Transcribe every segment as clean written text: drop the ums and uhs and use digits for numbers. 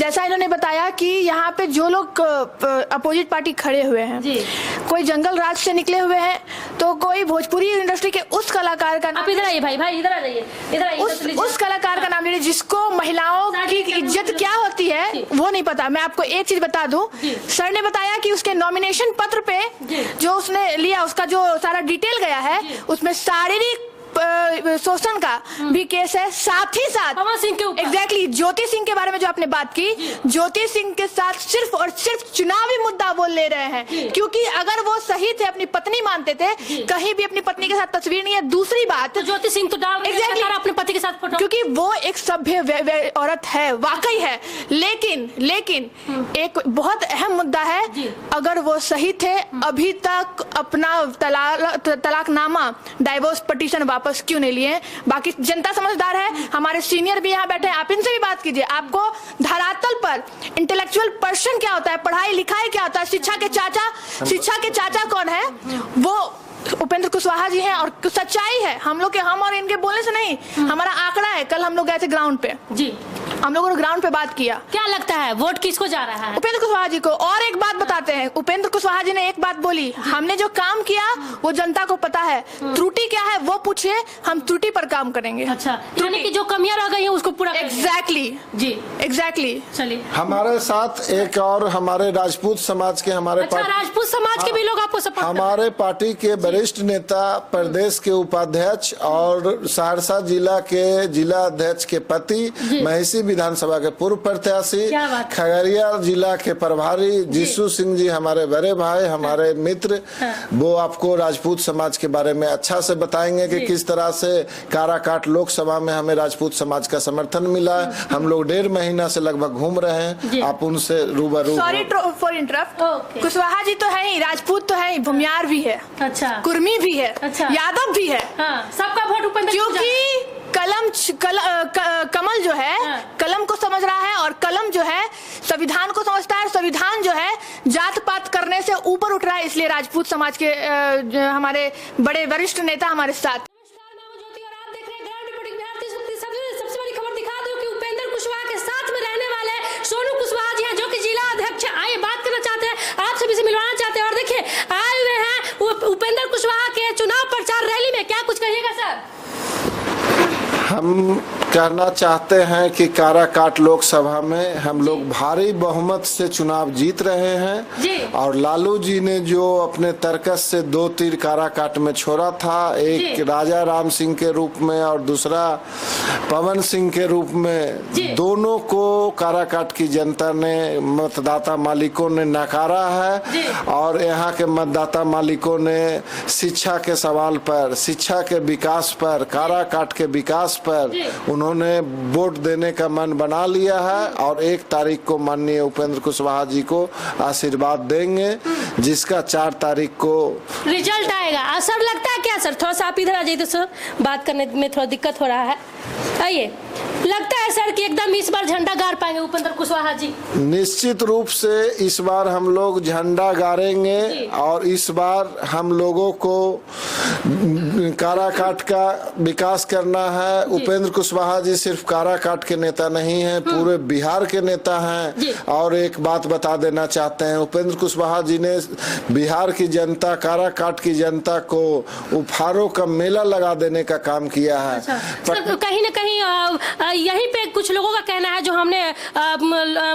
जैसा इन्होंने बताया कि यहाँ पे जो लोग अपोजिट पार्टी खड़े हुए हैं कोई जंगल राज से निकले हुए हैं, तो कोई भोजपुरी इंडस्ट्री के उस कलाकार का नाम, आप इधर आइए भाई इधर आ जाइए, इधर आइए। उस कलाकार का नाम लीजिए जिसको महिलाओं की इज्जत क्या होती है वो नहीं पता। मैं आपको एक चीज बता दूं, सर ने बताया कि उसके नॉमिनेशन पत्र पे जो उसने लिया उसका जो सारा डिटेल गया है उसमें शारीरिक शोषण का भी केस है, साथ ही साथ पवन सिंह के ऊपर एग्जैक्टली ज्योति सिंह के बारे में जो आपने बात की, ज्योति सिंह के साथ सिर्फ और सिर्फ चुनावी मुद्दा वो ले रहे हैं, क्योंकि अगर वो सही थे अपनी पत्नी मानते थे, कहीं भी अपनी पत्नी के साथ तस्वीर नहीं है। दूसरी बात, तो ज्योति सिंह तो डाल अपने पति के साथ फोटो, क्योंकि वो एक सभ्य औरत है, वाकई है, लेकिन एक बहुत अहम मुद्दा है, अगर वो सही थे अभी तक अपना तलाकनामा डाइवोर्स पिटीशन वापस क्यों नहीं लिए? बाकी जनता समझदार है, हमारे सीनियर भी यहाँ बैठे हैं, आप इनसे भी बात कीजिए। आपको धरातल पर इंटेलेक्चुअल पर्सन क्या होता है, पढ़ाई लिखाई क्या होता है, शिक्षा के चाचा कौन है? वो उपेंद्र कुशवाहा जी हैं। और सच्चाई है, हम और इनके बोलने से नहीं, हमारा आंकड़ा है। कल हम लोग गए थे ग्राउंड पे, हम लोगों ने ग्राउंड पे बात किया। क्या लगता है वोट किसको जा रहा है? उपेंद्र कुशवाहा जी को। और एक बात बताते हैं, उपेंद्र कुशवाहा जी ने एक बात बोली, हमने जो काम किया वो जनता को पता है, त्रुटि क्या है वो पूछिए, हम त्रुटि पर काम करेंगे। अच्छा, यानी कि जो कमियां रह गई हैं उसको पूरा एग्जैक्टली। चलिए, हमारे साथ एक और हमारे राजपूत समाज के राजपूत समाज के भी लोग आपको सपोर्ट, हमारे पार्टी के वरिष्ठ नेता, प्रदेश के उपाध्यक्ष और सहरसा जिला के जिला अध्यक्ष के पति, महिषी विधानसभा के पूर्व प्रत्याशी, खगड़िया जिला के प्रभारी जीसू सिंह जी हमारे बड़े भाई, हमारे मित्र, वो आपको राजपूत समाज के बारे में अच्छा से बताएंगे कि किस तरह से काराकाट लोकसभा में हमें राजपूत समाज का समर्थन मिला है। हम लोग 1.5 महीना से लगभग घूम रहे हैं, आप उनसे रूबरू। Sorry for interrupt, Kushwaha ji तो है ही, राजपूत तो है ही, भूमियार भी है, अच्छा, कुर्मी भी है, अच्छा, यादव भी है, सबका वोट उपेंद्र, क्योंकि कमल जो है कलम को समझ रहा है, और कलम जो है संविधान को समझता है, संविधान जो है जात पात करने से ऊपर उठ रहा है। इसलिए राजपूत समाज के हमारे बड़े वरिष्ठ नेता हमारे साथ। उपेंद्र कुशवाहा के चुनाव प्रचार रैली में क्या कुछ कहिएगा सर? हम कहना चाहते हैं कि काराकाट लोकसभा में हम लोग भारी बहुमत से चुनाव जीत रहे हैं, और लालू जी ने जो अपने तर्कस से 2 तीर काराकाट में छोड़ा था, एक राजा राम सिंह के रूप में और दूसरा पवन सिंह के रूप में, दोनों को काराकाट की जनता ने, मतदाता मालिकों ने नकारा है। और यहाँ के मतदाता मालिकों ने शिक्षा के सवाल पर, शिक्षा के विकास पर, काराकाट के विकास पर उन्होंने वोट देने का मन बना लिया है, और 1 तारीख को माननीय उपेंद्र कुशवाहा जी को आशीर्वाद देंगे, जिसका 4 तारीख को रिजल्ट आएगा। असर लगता है क्या सर? थोड़ा सा आप इधर आ जाइए तो सर, बात करने में थोड़ा दिक्कत हो रहा है। आइए, लगता है सर कि एकदम इस बार झंडा गाड़ पाएंगे उपेंद्र कुशवाहा जी? निश्चित रूप से इस बार हम लोग झंडा गाड़ेंगे, और इस बार हम लोगों को काराकाट का विकास करना है। उपेंद्र कुशवाहा जी सिर्फ काराकाट के नेता नहीं हैं, पूरे बिहार के नेता हैं। और एक बात बता देना चाहते हैं, उपेंद्र कुशवाहा जी ने बिहार की जनता, काराकाट की जनता को उपहारों का मेला लगा देने का काम किया है। कहीं न कहीं यहीं पे कुछ लोगों का कहना है, जो हमने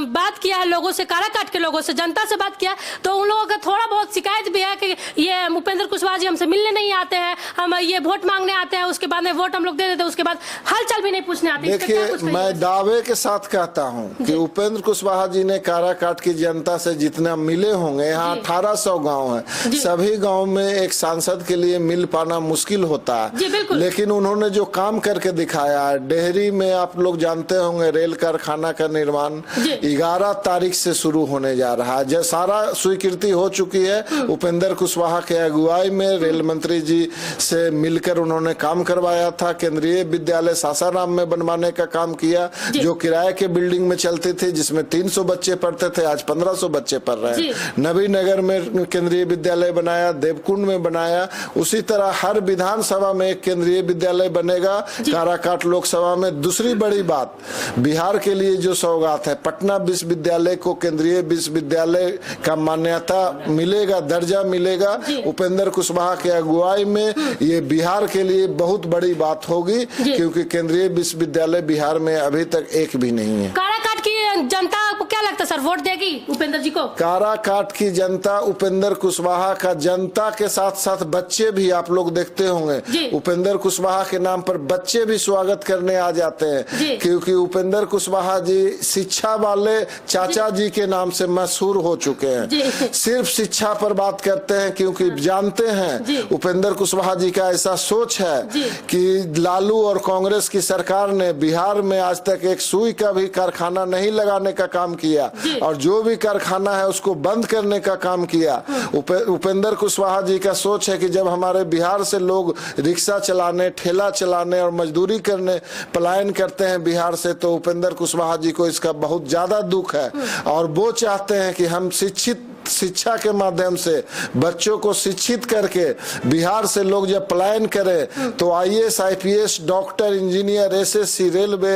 बात किया है लोगों से, काराकाट के लोगों से, जनता से बात किया, तो उन लोगों का थोड़ा बहुत शिकायत भी है कि ये उपेंद्र कुशवाहा जी हमसे मिलने नहीं आते हैं, हम ये वोट मांगने आते हैं, उसके बाद में वोट हम लोग दे देते हैं, उसके बाद हालचाल भी नहीं पूछने आते। देखिए, मैं दावे के साथ कहता हूं कि उपेंद्र कुशवाहा जी ने काराकाट की जनता से जितना मिले होंगे, यहाँ 1800 गांव है, सभी गांव में एक सांसद के लिए मिल पाना मुश्किल होता है, लेकिन उन्होंने जो काम करके दिखाया है, डेहरी में आप लोग जानते होंगे रेल कारखाना का निर्माण 11 तारीख से शुरू होने जा रहा है, जो सारा स्वीकृति हो चुकी है। उपेंद्र कुशवाहा के अगुवाई में रेल मंत्री जी से मिलकर उन्होंने काम करवाया था। केंद्रीय विद्यालय सासाराम में बनवाने का काम किया, जो किराए के बिल्डिंग में चलती थी, जिसमें 300 बच्चे पढ़ते थे, आज 1500 बच्चे पढ़ रहे हैं। नवीनगर में केंद्रीय विद्यालय बनाया, देवकुंड में बनाया, उसी तरह हर विधानसभा में एक केंद्रीय विद्यालय बनेगा। काराकाट लोकसभा में दूसरी बड़ी बात, बात, बिहार के लिए जो सौगात है, पटना विश्वविद्यालय को केंद्रीय विश्वविद्यालय का मान्यता मिलेगा, दर्जा मिलेगा उपेंद्र कुशवाहा के अगुवाई में, ये बिहार के लिए बहुत बड़ी बात होगी, क्योंकि केंद्रीय विश्वविद्यालय बिहार में अभी तक एक भी नहीं है। काराकाट की जनता को क्या लगता है सर, वोट देगी उपेंद्र जी को? काराकाट की जनता उपेंद्र कुशवाहा का, जनता के साथ साथ बच्चे भी, आप लोग देखते होंगे उपेंद्र कुशवाहा के नाम पर बच्चे भी स्वागत करने आ जाते हैं, क्योंकि उपेंद्र कुशवाहा जी शिक्षा वाले चाचा जी के नाम से मशहूर हो चुके हैं। सिर्फ शिक्षा पर बात करते हैं, क्योंकि जानते हैं उपेंद्र कुशवाहा जी का ऐसा सोच है कि लालू और कांग्रेस की सरकार ने बिहार में आज तक एक सुई का भी कारखाना नहीं लगाने का काम किया, और जो भी कारखाना है उसको बंद करने का काम किया। उपेंद्र कुशवाहा जी का सोच है कि जब हमारे बिहार से लोग रिक्शा चलाने, ठेला चलाने और मजदूरी करने पलायन करते हैं बिहार से, तो उपेंद्र कुशवाहा जी को इसका बहुत ज्यादा दुख है, और वो चाहते हैं कि हम शिक्षा के माध्यम से बच्चों को शिक्षित करके बिहार से लोग जब पलायन करें तो IAS, IPS, doctor, engineer, SSC, railway,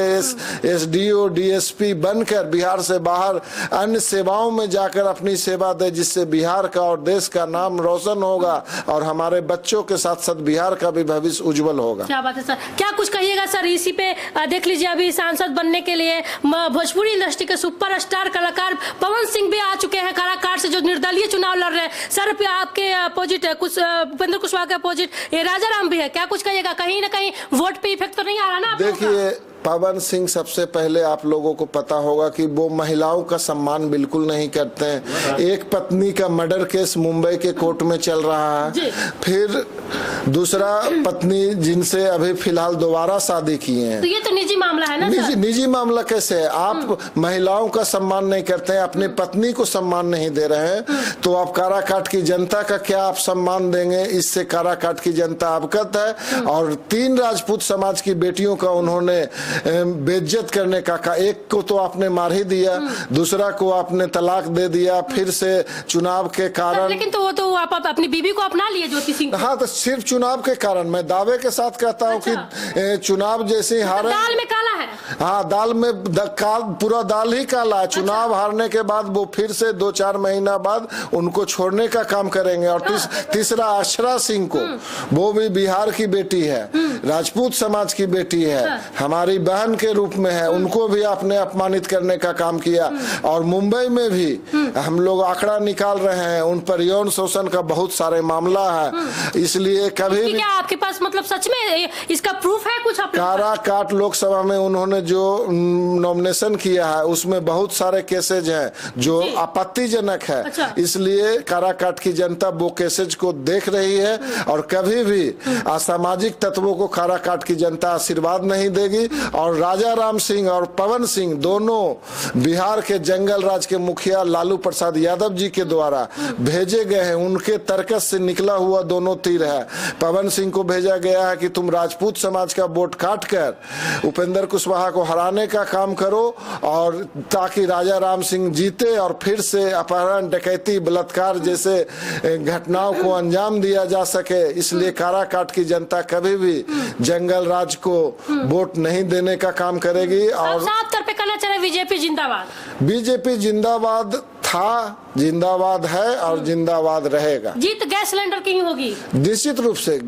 SDO, DSP बनकर बिहार से बाहर अन्य सेवाओं में जाकर अपनी सेवा दे, जिससे बिहार का और देश का नाम रोशन होगा और हमारे बच्चों के साथ साथ बिहार का भी भविष्य उज्जवल होगा। क्या बात है सर, क्या कुछ कहिएगा सर इसी पे? देख लीजिए, अभी सांसद बनने के लिए भोजपुरी इंडस्ट्री के सुपरस्टार कलाकार पवन सिंह भी आ चुके हैं काराकाट से, जो निर्दलीय चुनाव लड़ रहे हैं। सर आपके अपोजिट उपेंद्र कुशवाहा के अपोजिट ये राजा राम भी है, क्या कुछ कहिएगा? कहीं ना कहीं वोट पे इफेक्ट तो नहीं आ रहा ना? देखिए, पवन सिंह, सबसे पहले आप लोगों को पता होगा कि वो महिलाओं का सम्मान बिल्कुल नहीं करते हैं। एक पत्नी का मर्डर केस मुंबई के कोर्ट में चल रहा है, फिर दूसरा पत्नी जिनसे अभी फिलहाल दोबारा शादी किए हैं, तो ये तो निजी मामला है ना? निजी मामला कैसे है? आप महिलाओं का सम्मान नहीं करते हैं, अपनी पत्नी को सम्मान नहीं दे रहे हैं, तो आप काराकाट की जनता का क्या आप सम्मान देंगे? इससे काराकाट की जनता अवगत है। और 3 राजपूत समाज की बेटियों का उन्होंने बेइज्जत करने का, एक को तो आपने मार ही दिया, दूसरा को आपने तलाक दे दिया, फिर से चुनाव के कारण। लेकिन तो वो तो आप अपनी बीबी को अपना लिए ज्योति सिंह। हाँ, तो सिर्फ चुनाव के कारण मैं दावे के साथ कहता हूँ कि चुनाव जैसे ही हारे, दाल में काला है। हाँ, दाल में पूरा दाल ही काला है। चुनाव हारने के बाद वो फिर से 2-4 महीना बाद उनको छोड़ने का काम करेंगे। और तीसरा अक्षरा सिंह को, वो भी बिहार की बेटी है, राजपूत समाज की बेटी है, हमारी बहन के रूप में है, उनको भी आपने अपमानित करने का काम किया। और मुंबई में भी हम लोग आंकड़ा निकाल रहे हैं, उन पर यौन शोषण का बहुत सारे मामला है। इसलिए कभी भी, क्या आपके पास मतलब सच में इसका प्रूफ है कुछ? काराकाट लोकसभा में उन्होंने जो नॉमिनेशन किया है उसमें बहुत सारे केसेज हैं जो आपत्तिजनक है। इसलिए काराकाट की जनता वो केसेज को देख रही है, और कभी भी असामाजिक तत्वों को काराकाट की जनता आशीर्वाद नहीं देगी। और राजा राम सिंह और पवन सिंह दोनों बिहार के जंगल राज के मुखिया लालू प्रसाद यादव जी के द्वारा भेजे गए हैं, उनके तर्कस से निकला हुआ दोनों तीर है। पवन सिंह को भेजा गया है कि तुम राजपूत समाज का वोट काट कर उपेंद्र कुशवाहा को हराने का काम करो, और ताकि राजा राम सिंह जीते और फिर से अपहरण, डकैती, बलात्कार जैसे घटनाओं को अंजाम दिया जा सके। इसलिए काराकाट की जनता कभी भी जंगल राज को वोट नहीं देने का काम करेगी। और साफ तौर पे कहना चाह रहे बीजेपी जिंदाबाद। बीजेपी जिंदाबाद था, जिंदाबाद है और जिंदाबाद रहेगा। जीत गैस सिलेंडर की ही होगी निश्चित रूप से।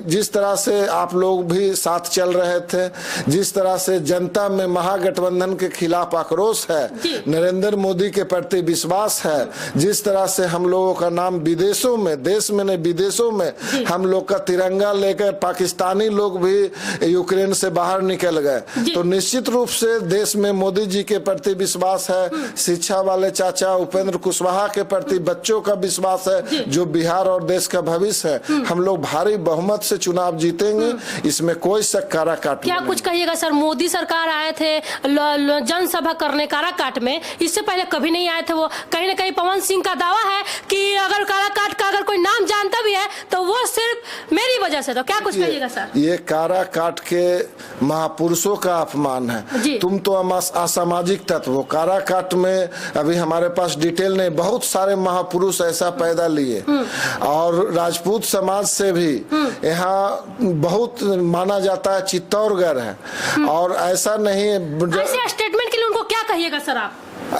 जिस तरह से आप लोग भी साथ चल रहे थे, जिस तरह से जनता में महागठबंधन के खिलाफ आक्रोश है, नरेंद्र मोदी के प्रति विश्वास है, जिस तरह से हम लोगों का नाम विदेशों में, देश में नहीं विदेशों में हम लोग का तिरंगा लेकर पाकिस्तानी लोग भी यूक्रेन से बाहर निकल गए, तो निश्चित रूप से देश में मोदी जी के प्रति विश्वास है। शिक्षा वाले चाचा उपेंद्र कुशवाहा के प्रति बच्चों का विश्वास है, जो बिहार और देश का भविष्य है। हम लोग भारी बहुमत से चुनाव जीतेंगे, इसमें कोई शक काराकाट। क्या कुछ कहिएगा सर? मोदी सरकार आए थे जनसभा करने काराकाट में, इससे पहले कभी नहीं आए थे वो। कहीं ना कहीं पवन सिंह का दावा है कि अगर काराकाट का अगर कोई नाम जानता भी है तो वो सिर्फ मेरी वजह से। तो क्या कुछ कहिएगा सर? ये काराकाट के महापुरुषों का अपमान है। तुम तो असामाजिक तत्व हो। काराकाट में अभी हमारे पास डिटेल नहीं, बहुत सारे महापुरुष ऐसा पैदा लिए और राजपूत समाज से भी यहाँ बहुत माना जाता है चित्तौड़गढ़ है। और ऐसा नहीं ऐसे स्टेटमेंट के लिए उनको क्या कहिएगा सर आप?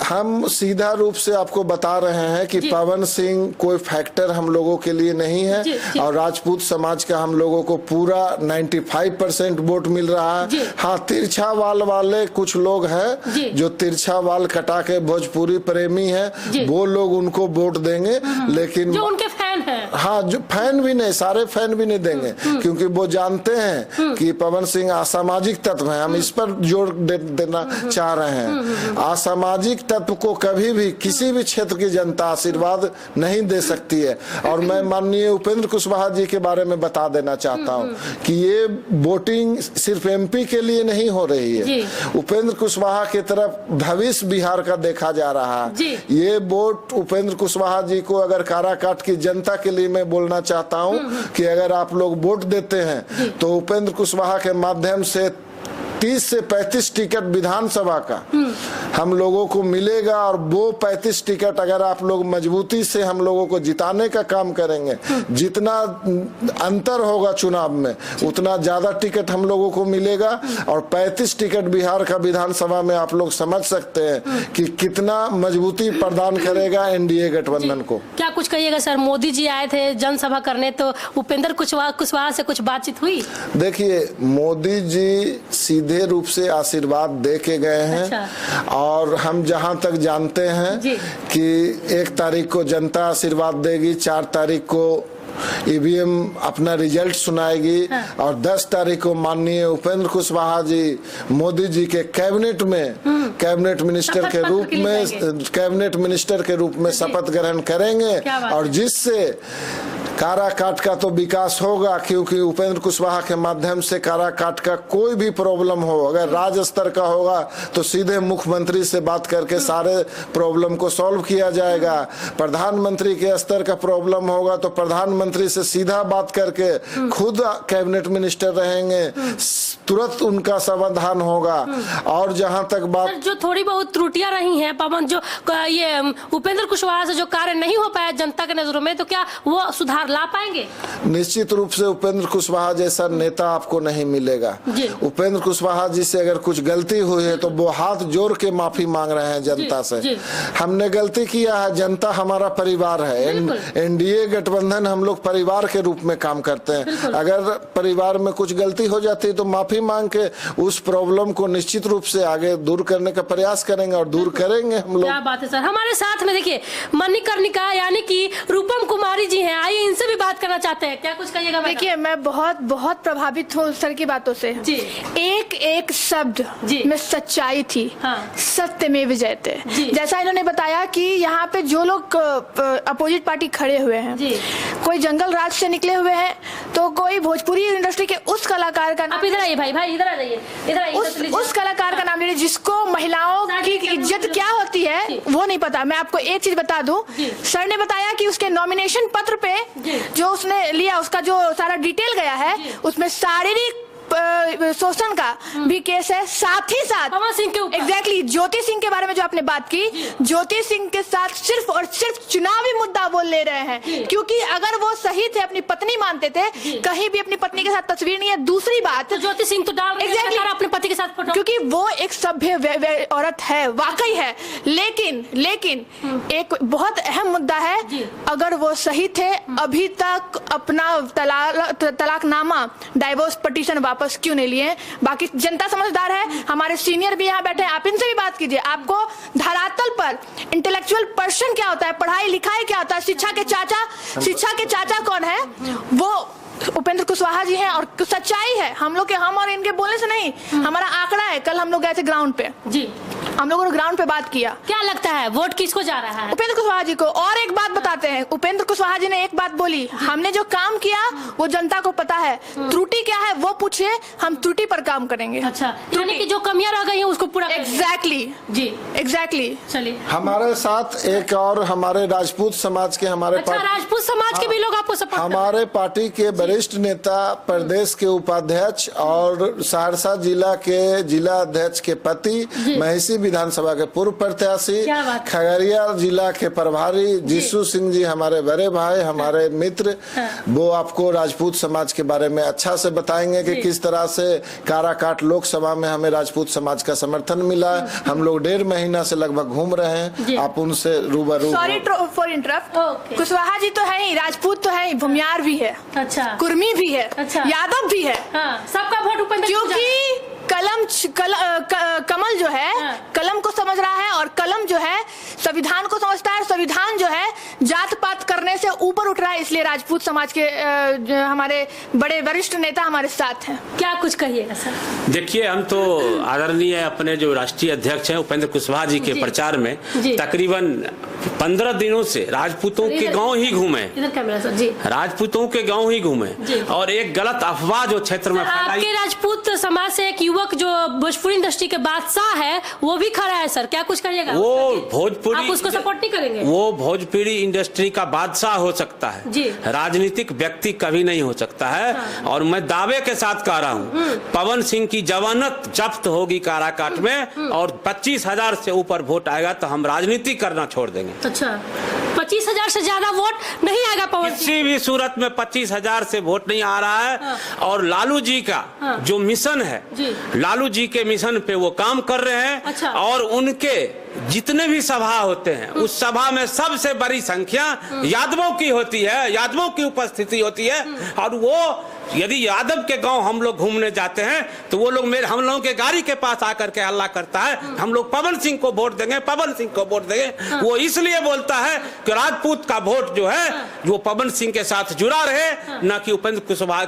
हम सीधा रूप से आपको बता रहे हैं कि पवन सिंह कोई फैक्टर हम लोगों के लिए नहीं है और राजपूत समाज का हम लोगों को पूरा 95% वोट मिल रहा है। हाँ, तिरछा वाल वाले कुछ लोग हैं जो तिरछा वाल कटा के भोजपुरी प्रेमी हैं, वो लोग उनको वोट देंगे, लेकिन जो उनके फैन हैं, हाँ, जो फैन भी नहीं, सारे फैन भी नहीं देंगे, क्योंकि वो जानते हैं कि पवन सिंह असामाजिक तत्व है। हम इस पर जोर देना चाह रहे हैं। असामाजिक तत्व को कभी भी किसी भी क्षेत्र की जनता आशीर्वाद नहीं दे सकती है। और मैं माननीय उपेंद्र कुशवाहा जी के बारे में बता देना चाहता हूं कि ये वोटिंग सिर्फ एमपी के लिए नहीं हो रही है। उपेंद्र कुशवाहा की तरफ भविष्य बिहार का देखा जा रहा है। ये वोट उपेंद्र कुशवाहा जी को अगर काराकाट की जनता के लिए मैं बोलना चाहता हूं कि अगर आप लोग वोट देते हैं तो उपेंद्र कुशवाहा के माध्यम से 30 से 35 टिकट विधानसभा का हम लोगों को मिलेगा। और वो 35 टिकट अगर आप लोग मजबूती से हम लोगों को जिताने का काम करेंगे, जितना अंतर होगा चुनाव में उतना ज्यादा टिकट हम लोगों को मिलेगा। और 35 टिकट बिहार का विधानसभा में आप लोग समझ सकते हैं कि कितना मजबूती प्रदान करेगा एनडीए गठबंधन को। क्या कुछ कहिएगा सर? मोदी जी आए थे जनसभा करने, तो उपेंद्र कुशवाहा से कुछ बातचीत हुई? देखिए, मोदी जी सीधे रूप से आशीर्वाद दे के गए हैं। अच्छा। और हम जहां तक जानते हैं कि 1 तारीख को जनता आशीर्वाद देगी, 4 तारीख को ईवीएम अपना रिजल्ट सुनाएगी, हाँ। और 10 तारीख को माननीय उपेंद्र कुशवाहा जी मोदी जी के कैबिनेट में कैबिनेट मिनिस्टर के रूप में शपथ ग्रहण करेंगे। और जिससे काराकाट का तो विकास होगा, क्योंकि उपेंद्र कुशवाहा के माध्यम से काराकाट का कोई भी प्रॉब्लम हो, अगर राज्य स्तर का होगा तो सीधे मुख्यमंत्री से बात करके सारे प्रॉब्लम को सॉल्व किया जाएगा। प्रधानमंत्री के स्तर का प्रॉब्लम होगा तो प्रधानमंत्री से सीधा बात करके खुद कैबिनेट मिनिस्टर रहेंगे, तुरंत उनका समाधान होगा। और जहां तक बात जो थोड़ी बहुत त्रुटियां रही हैं पवन, जो ये उपेंद्र कुशवाहा से जो कार्य नहीं हो पाया जनता के नजरों में, तो क्या वो सुधार ला पाएंगे? निश्चित रूप से उपेंद्र कुशवाहा जैसा नेता आपको नहीं मिलेगा। उपेंद्र कुशवाहा जी से अगर कुछ गलती हुई है तो वो हाथ जोड़ के माफी मांग रहे हैं जनता से। हमने गलती किया है, जनता हमारा परिवार है, एनडीए गठबंधन हम लोग परिवार के रूप में काम करते हैं। अगर परिवार में कुछ गलती हो जाती है तो माफी मांग के उस प्रॉब्लम को निश्चित रूप से आगे दूर करने का प्रयास करेंगे और दूर करेंगे हम लोग। क्या बात है सर। हमारे साथ में देखिए मणिकर्णिका यानी कि रूपम कुमारी जी हैं, आइए इनसे भी बात करना चाहते हैं। क्या कुछ कहिएगा? देखिए, मैं बहुत प्रभावित हूँ सर की बातों से। एक एक शब्द में सच्चाई थी। हाँ। सत्यमेव जयते। जैसा इन्होंने बताया कि यहाँ पे जो लोग अपोजिट पार्टी खड़े हुए हैं, कोई जंगल राज से निकले हुए हैं, तो कोई भोजपुरी इंडस्ट्री के उस कलाकार का नाम, इधर आइए भाई इधर आ जाइए, इधर आइए, उस कलाकार का नाम लीजिए जिसको महिलाओं की इज्जत क्या होती है वो नहीं पता। मैं आपको एक चीज बता दूं, सर ने बताया कि उसके नॉमिनेशन पत्र पे जो उसने लिया, उसका जो सारा डिटेल गया है, उसमें शारीरिक शोषण का भी केस है। साथ ही साथ पवन सिंह के ऊपर एग्जैक्टली ज्योति सिंह के बारे में जो आपने बात की, ज्योति सिंह के साथ सिर्फ और सिर्फ चुनावी मुद्दा वो ले रहे हैं, क्योंकि अगर वो सही थे, अपनी पत्नी मानते थे, कहीं भी अपनी पत्नी के साथ तस्वीर नहीं है। दूसरी बात, तो ज्योति सिंह तो डाल अपने पति के साथ फोटो, क्योंकि वो एक सभ्य औरत है, वाकई है। लेकिन एक बहुत अहम मुद्दा है, अगर वो सही थे, अभी तक अपना तलाकनामा, डाइवोर्स पिटीशन वापस क्यों नहीं लिए? बाकी जनता समझदार है, हमारे सीनियर भी यहाँ बैठे हैं, आप इनसे भी बात कीजिए। आपको धरातल पर इंटेलेक्चुअल पर्सन क्या होता है, पढ़ाई लिखाई क्या होता है, शिक्षा के चाचा कौन है? वो उपेंद्र कुशवाहा जी हैं। और सच्चाई है, हम और इनके बोलने से नहीं, हमारा आंकड़ा है। कल हम लोग गए थे ग्राउंड पे, हम लोगों ने ग्राउंड पे बात किया। क्या लगता है वोट किसको जा रहा है? उपेंद्र कुशवाहा जी को। और एक बात बताते हैं, उपेंद्र कुशवाहा जी ने एक बात बोली, हमने जो काम किया वो जनता को पता है, त्रुटि क्या है वो पूछे, हम त्रुटि पर काम करेंगे। अच्छा, यानी कि जो कमियां रह गई हैं उसको पूरा एग्जैक्टली। चलिए, हमारे साथ एक और हमारे राजपूत समाज के राजपूत समाज के भी लोग आपको सपोर्ट, हमारे पार्टी के वरिष्ठ नेता, प्रदेश के उपाध्यक्ष और सहरसा जिला के जिला अध्यक्ष के पति, महिषी विधानसभा के पूर्व प्रत्याशी, खगड़िया जिला के प्रभारी जीसू सिंह जी हमारे बड़े भाई, हमारे मित्र, वो आपको राजपूत समाज के बारे में अच्छा से बताएंगे कि किस तरह से काराकाट लोकसभा में हमें राजपूत समाज का समर्थन मिला है। हम लोग 1.5 महीना से लगभग घूम रहे हैं, आप उनसे रूबरू। Sorry for interrupt, Kushwaha ji तो है ही, राजपूत तो है ही, भूमियार भी है, अच्छा, कुर्मी भी है, अच्छा, यादव भी है, सबका वोट उपेंद्र, क्योंकि कमल जो है कलम को समझ रहा है और कलम जो है संविधान को समझता है। संविधान जो है जात पात करने से ऊपर उठ रहा है, इसलिए राजपूत समाज के हमारे बड़े वरिष्ठ नेता हमारे साथ हैं। क्या कुछ कहिएगा सर? देखिए, हम तो आदरणीय अपने जो राष्ट्रीय अध्यक्ष हैं उपेंद्र कुशवाहा जी के प्रचार में तकरीबन 15 दिनों से राजपूतों के गांव ही घूमे, इधर कैमरा सर जी, राजपूतों के गांव ही घूमे और एक गलत अफवाह जो क्षेत्र में फैलाई। आपके राजपूत समाज से एक युवक जो भोजपुरी इंडस्ट्री के बादशाह है वो भी खड़ा है सर, क्या कुछ करिएगा? वो भोजपुरी, आप उसको सपोर्ट नहीं करेंगे? वो भोजपुरी इंडस्ट्री का बादशाह हो सकता है जी, राजनीतिक व्यक्ति कभी नहीं हो सकता है। और मैं दावे के साथ कह रहा हूँ पवन सिंह की जमानत जब्त होगी काराकाट में और 25,000 से ऊपर वोट आएगा तो हम राजनीति करना छोड़ देंगे। अच्छा, 25,000 से ज्यादा वोट नहीं आएगा पवन सिंह? किसी भी सूरत में 25,000 से वोट नहीं आ रहा है। और लालू जी का जो मिशन है, लालू जी के मिशन पे वो काम कर रहे हैं। अच्छा। और उनके जितने भी सभा होते हैं उस सभा में सबसे बड़ी संख्या यादवों की होती है, यादवों की उपस्थिति होती है। और वो यदि यादव के गांव हम लोग घूमने जाते हैं तो वो लोग हम लोगों के गाड़ी के पास आकर के हल्ला करता है, हम लोग पवन सिंह को वोट देंगे, पवन सिंह को वोट देंगे। वो इसलिए बोलता है कि राजपूत का वोट जो है वो पवन सिंह के साथ जुड़ा रहे, न कि उपेंद्र कुशवाहा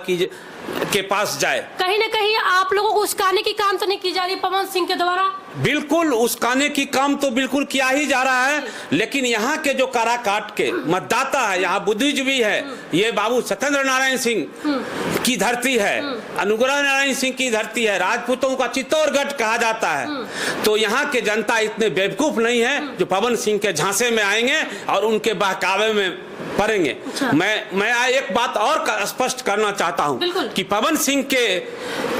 के पास जाए। कहीं न कहीं आप लोगों को उस्काने की काम तो नहीं की जा रही पवन सिंह के द्वारा? बिल्कुल उस्काने की काम तो बिल्कुल किया ही जा रहा है, लेकिन यहाँ के जो काराकाट के मतदाता है, यहाँ बुद्धिजीवी है, ये बाबू सत्येंद्र नारायण सिंह की धरती है, अनुग्रह नारायण सिंह की धरती है, राजपूतों का चित्तौड़गढ़ कहा जाता है। तो यहाँ के जनता इतने बेवकूफ नहीं है जो पवन सिंह के झांसे में आएंगे और उनके बहकावे में पड़ेंगे। अच्छा। मैं एक बात और स्पष्ट करना चाहता हूँ कि पवन सिंह के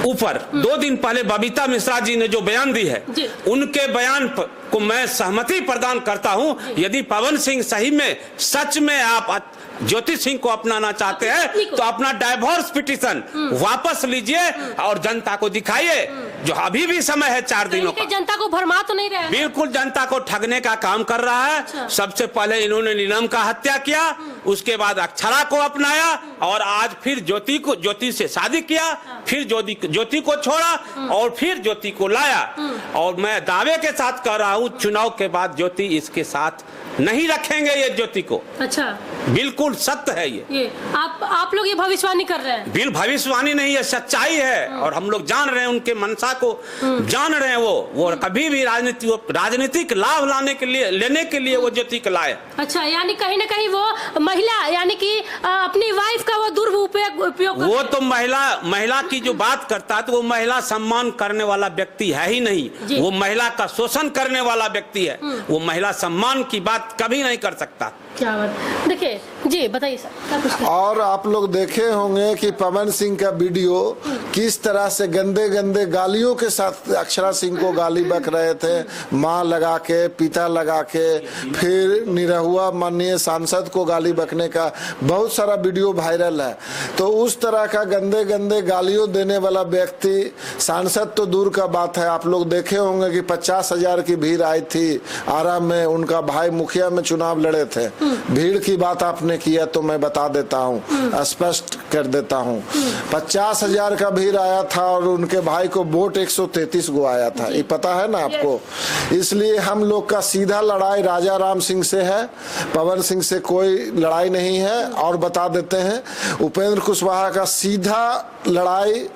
ऊपर 2 दिन पहले बबीता मिश्रा जी ने जो बयान दी है उनके बयान को मैं सहमति प्रदान करता हूँ। यदि पवन सिंह सही में सच में आप ज्योति सिंह को अपनाना चाहते हैं तो अपना डाइवोर्स पिटीशन वापस लीजिए और जनता को दिखाइए, जो अभी भी समय है 4 दिनों का। जनता को भरमा तो नहीं रहे? बिल्कुल जनता को ठगने का काम कर रहा है। अच्छा। सबसे पहले इन्होंने नीलम का हत्या किया, उसके बाद अक्षरा को अपनाया और आज फिर ज्योति से शादी किया, फिर ज्योति को छोड़ा और फिर ज्योति को लाया। और मैं दावे के साथ कह रहा हूँ चुनाव के बाद ज्योति इसके साथ नहीं रखेंगे ये ज्योति को। अच्छा, बिल्कुल सत्य है ये आप लोग ये भविष्यवाणी कर रहे हैं? बिल भविष्यवाणी नहीं है, सच्चाई है। और हम लोग जान रहे हैं उनके मनसा को, जान रहे हैं वो कभी भी राजनीतिक लाभ लेने के लिए वो ज्योति को लाए। अच्छा, यानी कहीं ना कहीं वो महिला यानी कि अपनी वाइफ का वो दुरुपयोग वो तो महिला की जो बात करता है तो वो महिला सम्मान करने वाला व्यक्ति है ही नहीं, वो महिला का शोषण करने वाला व्यक्ति है। वो महिला सम्मान की बात कभी नहीं कर सकता। क्या बात, देखिए जी बताइए सर। और आप लोग देखे होंगे कि पवन सिंह का वीडियो किस तरह से गंदे गंदे गालियों के साथ अक्षरा सिंह को गाली बक रहे थे, माँ लगा के, पिता लगा के, फिर निरहुआ माननीय सांसद को गाली बकने का बहुत सारा वीडियो वायरल है। तो उस तरह का गंदे गंदे गालियों देने वाला व्यक्ति, सांसद तो दूर का बात है, आप लोग देखे होंगे कि 50,000 की भीड़ आई थी आरा में, उनका भाई मुखिया में चुनाव लड़े थे। भीड़ की बात आपने किया तो मैं बता देता हूँ, स्पष्ट कर देता हूँ। 50,000 का भीड़ आया था और उनके भाई को वोट 133 गो आया था, ये पता है ना आपको। इसलिए हम लोग का सीधा लड़ाई राजा राम सिंह से है, पवन सिंह से कोई लड़ाई नहीं है। और बता देते हैं उपेंद्र कुशवाहा का सीधा लड़ाई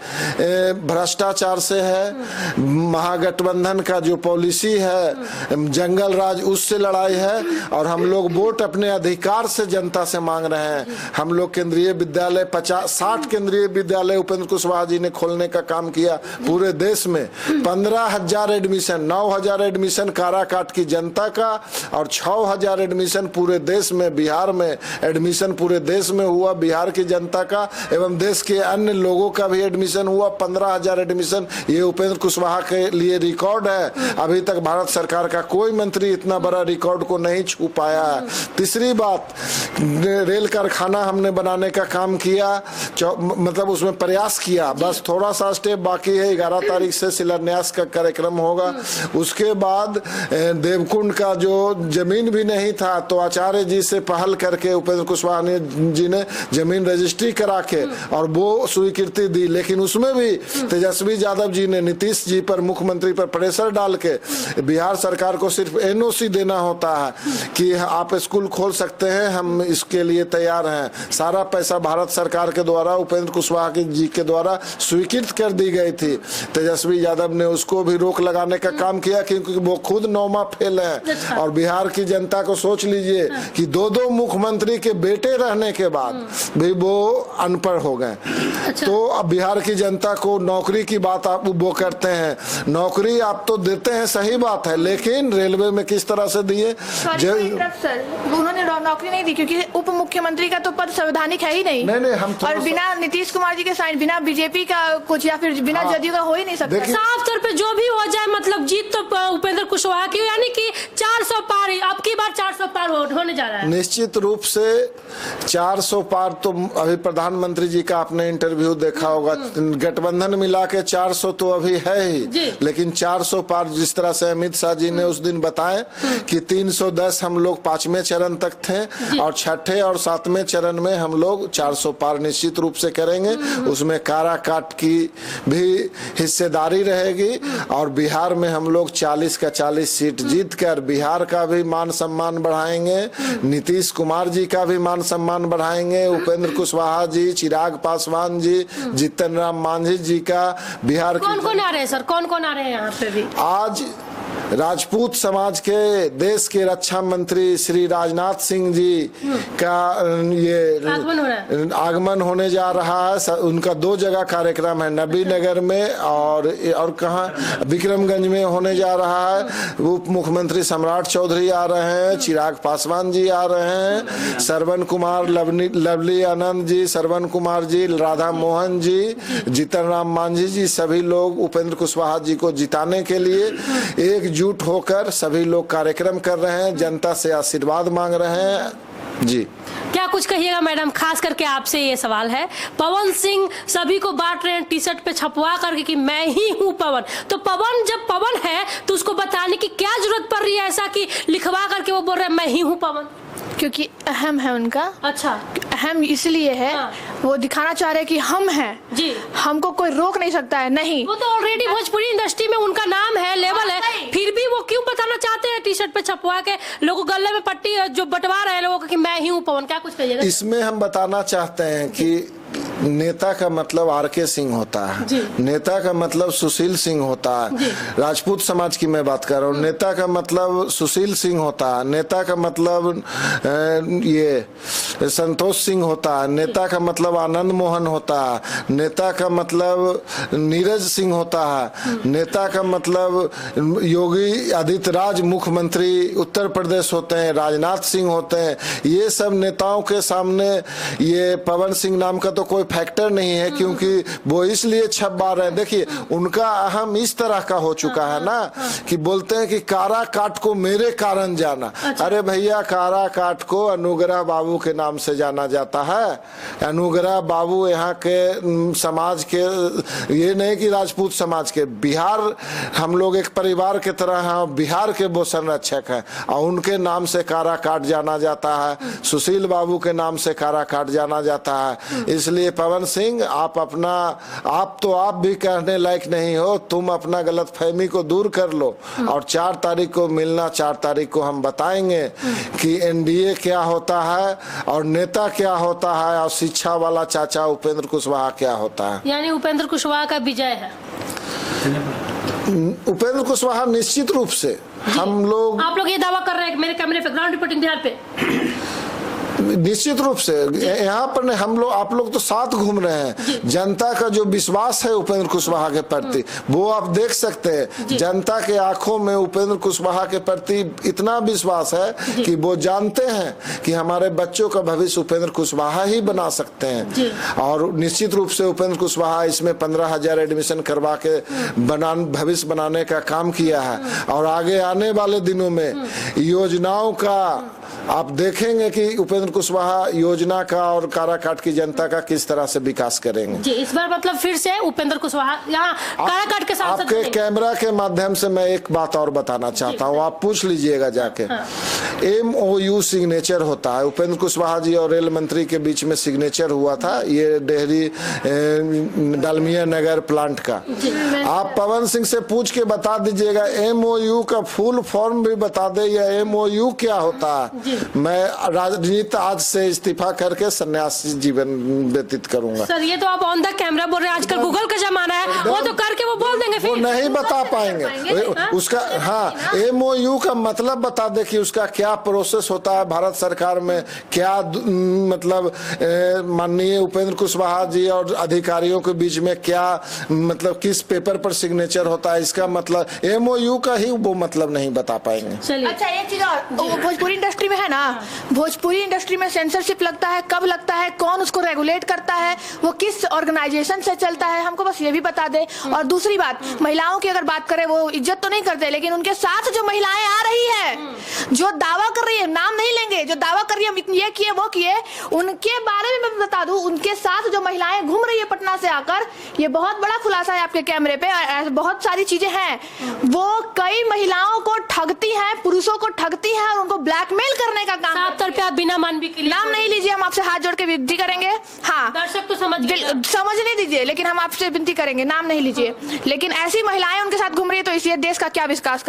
भ्रष्टाचार से है, महागठबंधन का जो पॉलिसी है जंगल राज उससे लड़ाई है। और हम लोग वोट अपने अधिकार से जनता से मांग रहे हैं। हम लोग केंद्रीय विद्यालय 60 केंद्रीय विद्यालय उपेंद्र कुशवाहा जी ने खोलने का काम किया पूरे देश में। 15,000 एडमिशन, 9,000 एडमिशन काराकाट की जनता का और 6,000 एडमिशन पूरे देश में, बिहार में एडमिशन पूरे देश में हुआ बिहार की जनता का, एवं देश के अन्य लोगों का भी एडमिशन हुआ। 15,000 एडमिशन, ये उपेंद्र कुशवाहा के लिए रिकॉर्ड है। अभी तक भारत सरकार का कोई मंत्री इतना बड़ा रिकॉर्ड को नहीं छू पाया है। तीसरी बात, रेल कारखाना हमने बनाने का काम किया, मतलब उसमें प्रयास किया, बस थोड़ा सा स्टेप बाकी है। 11 तारीख से शिलान्यास का कार्यक्रम होगा। उसके बाद देवकुंड का जो जमीन भी नहीं था तो आचार्य जी से पहल करके उपेंद्र कुशवाहा जी ने जमीन रजिस्ट्री करा के और वो स्वीकृति दी। लेकिन उसमें भी तेजस्वी यादव जी ने नीतीश जी पर, मुख्यमंत्री पर प्रेशर डाल के बिहार सरकार को सिर्फ एनओसी देना होता है कि आप स्कूल खोल सकते हैं, हम इसके लिए तैयार हैं। सारा पैसा भारत सरकार के द्वारा उपेंद्र कुशवाहा जी के द्वारा स्वीकृत कर दी गई थी। तेजस्वी यादव ने उसको भी रोक लगाने का काम किया क्योंकि वो खुद 9वां फेल है। और बिहार की जनता को सोच लीजिए कि 2 मुख्यमंत्री के बेटे रहने के बाद भी वो अनपढ़ हो गए। तो अब बिहार की जनता को नौकरी की बात आप वो करते हैं, नौकरी आप तो देते हैं, सही बात है, लेकिन रेलवे में किस तरह से दिए? सर उन्होंने नौकरी नहीं दी क्योंकि उप मुख्यमंत्री का तो पद संवैधानिक है ही नहीं। नहीं, हम और बिना नीतीश कुमार जी के साइन, बिना बीजेपी का कुछ या फिर बिना जदयू का हो ही नहीं सकता। साफ तौर पे जो भी हो जाए, मतलब जीत तो उपेंद्र कुशवाहा की, यानी कि 400 पार, अब की बार 400 पार होने जा रहा है। निश्चित रूप से 400 पार तो अभी प्रधानमंत्री जी का आपने इंटरव्यू देखा होगा, गठबंधन मिला के 400 तो अभी है ही, लेकिन 400 पार जिस तरह से अमित शाह जी ने उस दिन बताए कि 310 हम लोग 5वें चरण तक थे और 6ठे और 7वें चरण में हम लोग 400 पार निश्चित रूप से करेंगे। उसमें काराकाट की भी हिस्सेदारी रहेगी और बिहार में हम लोग 40 का 40 सीट जीत कर बिहार का भी मान सम्मान बढ़ाएंगे, नीतीश कुमार जी का भी मान सम्मान बढ़ाएंगे, उपेंद्र कुशवाहा जी, चिराग पासवान जी, जीतन राम मांझी जी का बिहार कौन कौन आ रहे हैं सर, कौन कौन आ रहे हैं यहाँ पे भी? आज राजपूत समाज के देश के रक्षा मंत्री श्री राजनाथ सिंह जी का ये आगमन होने जा रहा है। उनका 2 जगह कार्यक्रम है, नबीनगर में और कहाँ, विक्रमगंज में होने जा रहा है। उप मुख्यमंत्री सम्राट चौधरी आ रहे हैं, चिराग पासवान जी आ रहे हैं, श्रवण कुमार, लवली आनंद जी, श्रवण कुमार जी, राधा मोहन जी, जीतन राम मांझी जी, सभी लोग उपेंद्र कुशवाहा जी को जिताने के लिए एकजुट होकर सभी लोग कार्यक्रम कर रहे हैं, जनता से आशीर्वाद मांग रहे हैं। जी क्या कुछ कहिएगा मैडम? खास करके आपसे ये सवाल है, पवन सिंह सभी को बांट रहे हैं टी-शर्ट पे छपवा करके कि मैं ही हूँ पवन, तो पवन जब पवन है तो उसको बताने की क्या जरूरत पड़ रही है ऐसा कि लिखवा करके वो बोल रहे हैं मैं ही हूँ पवन? क्योंकि अहम है उनका। अच्छा, अहम इसलिए है, वो दिखाना चाह रहे हैं कि हम हैं जी, हमको कोई रोक नहीं सकता है। नहीं, वो तो ऑलरेडी भोजपुरी इंडस्ट्री में उनका नाम है, लेवल है, फिर भी वो क्यों बताना चाहते हैं टी-शर्ट पे छपवा के लोगों गले में पट्टी जो बंटवा रहे हैं लोगों को कि मैं ही हूँ पवन? क्या कुछ कहिएगा? इसमें हम बताना चाहते हैं कि नेता का मतलब आर.के. सिंह होता है, नेता का मतलब सुशील सिंह होता है, राजपूत समाज की मैं बात कर रहा हूँ। नेता का मतलब सुशील सिंह होता है, नेता का मतलब ये संतोष सिंह होता है, नेता का मतलब आनंद मोहन होता है, नेता का मतलब नीरज सिंह होता है, नेता का मतलब योगी आदित्यनाथ मुख्यमंत्री उत्तर प्रदेश होते हैं, राजनाथ सिंह होते हैं। ये सब नेताओं के सामने ये पवन सिंह नाम का तो कोई फैक्टर नहीं है, क्योंकि वो इसलिए छपवा रहे हैं। देखिए उनका अहम इस तरह का हो चुका है ना कि बोलते हैं कि काराकाट को मेरे कारण जाना। अरे भैया, काराकाट को अनुग्रह बाबू के नाम से जाना जाता है। अनुग्रह बाबू यहाँ के समाज के, ये नहीं कि राजपूत समाज के, बिहार हम लोग एक परिवार के तरह हैं, बिहार के वो संरक्षक हैं और उनके नाम से काराकाट जाना जाता है, सुशील बाबू के नाम से काराकाट जाना जाता है। इसलिए पवन सिंह, आप भी कहने लायक नहीं हो, तुम अपना गलतफहमी को दूर कर लो और 4 तारीख को मिलना। 4 तारीख को हम बताएंगे कि एनडीए क्या होता है और नेता क्या होता है और शिक्षा वाला चाचा उपेंद्र कुशवाहा क्या होता है। यानी उपेंद्र कुशवाहा का विजय है। उपेंद्र कुशवाहा निश्चित रूप से, हम लोग, आप लोग ये दावा कर रहे हैं मेरे कैमरे पे, ग्राउंड रिपोर्टिंग बिहार पे। निश्चित रूप से यहाँ पर हम लोग आप लोग तो साथ घूम रहे हैं। जनता का जो विश्वास है उपेंद्र कुशवाहा के प्रति वो आप देख सकते हैं। जनता के आंखों में उपेंद्र कुशवाहा के प्रति इतना विश्वास है कि वो जानते हैं कि हमारे बच्चों का भविष्य उपेंद्र कुशवाहा ही बना सकते हैं। और निश्चित रूप से उपेंद्र कुशवाहा इसमें 15,000 एडमिशन करवा के भविष्य बनाने का काम किया है। और आगे आने वाले दिनों में योजनाओं का आप देखेंगे कि उपेंद्र कुशवाहा योजना का और काराकाट की जनता का किस तरह से विकास करेंगे। जी, इस बार मतलब फिर से उपेंद्र कुशवाहा यहाँ काराकाट के सांसद आपके कैमरा के माध्यम से मैं एक बात और बताना चाहता हूँ, आप पूछ लीजिएगा जाके। MOU सिग्नेचर होता है, उपेंद्र कुशवाहा जी और रेल मंत्री के बीच में सिग्नेचर हुआ था ये डेहरी डालमिया नगर प्लांट का। आप पवन सिंह से पूछ के बता दीजिएगा MOU का फुल फॉर्म भी बता दे या MOU क्या होता है। मैं राजनीति आज से इस्तीफा करके सन्यासी जीवन व्यतीत करूंगा। सर ये तो आप ऑन द कैमरा बोल रहे हैं, आजकल गूगल का जमाना है, वो तो करके वो बोल देंगे, वो नहीं बता पाएंगे उसका। हाँ, MOU का मतलब बता दे कि उसका क्या प्रोसेस होता है भारत सरकार में, क्या मतलब माननीय उपेंद्र कुशवाहा जी और अधिकारियों के बीच में क्या मतलब किस पेपर पर सिग्नेचर होता है, इसका मतलब MOU का ही वो मतलब नहीं बता पाएंगे। अच्छा एक चीज और, भोजपुरी इंडस्ट्री में है ना, भोजपुरी इंडस्ट्री में सेंसरशिप लगता है, कब लगता है, कौन उसको रेगुलेट करता है, वो किस ऑर्गेनाइजेशन से चलता है, हमको बस ये भी बता दे। और दूसरी बात, महिलाओं की अगर बात करें वो इज्जत तो नहीं करते, लेकिन उनके साथ जो महिलाएं आ रही है, जो दावा कर रही है, नाम नहीं लेंगे, जो दावा कर रही है ये किए वो किए, उनके बारे में मैं बता दूं, उनके साथ जो महिलाएं घूम रही है पटना से आकर, ये बहुत बड़ा खुलासा है आपके कैमरे पे। बहुत सारी चीजें हैं, वो कई महिलाओं को ठगती हैं, पुरुषों को ठगती हैं और उनको ब्लैकमेल करने का काम। साफ तौर पे आप बिना मानवी के लिए नाम नहीं लीजिए, हम आपसे हाथ जोड़ के विनती करेंगे। हाँ, दर्शक तो समझने दीजिए, लेकिन हम आपसे विनती करेंगे, नाम नहीं लीजिए। लेकिन ऐसी महिलाएं उनके साथ घूम रही है तो इसलिए देश का क्या विकास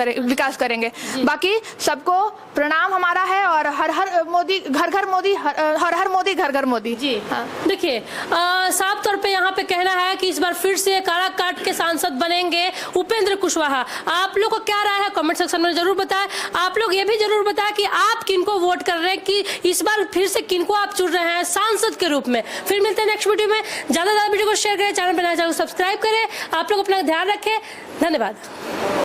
करेंगे। बाकी सबको प्रणाम हमारा है, और हर हर मोदी घर घर मोदी, हर हर मोदी घर घर मोदी। जी हाँ, देखिए साफ तौर पे यहाँ पे कहना है कि इस बार फिर से काराकाट के सांसद बनेंगे उपेंद्र कुशवाहा। आप लोग को क्या राय है कमेंट सेक्शन में जरूर बताएं। आप लोग ये भी जरूर बताएं कि आप किनको वोट कर रहे हैं, कि इस बार फिर से किनको आप चुन रहे हैं सांसद के रूप में। फिर मिलते हैं नेक्स्ट वीडियो में। ज्यादा वीडियो को शेयर करें, चैनल पर नए चैनल को सब्सक्राइब करें। आप लोग अपना ध्यान रखें, धन्यवाद।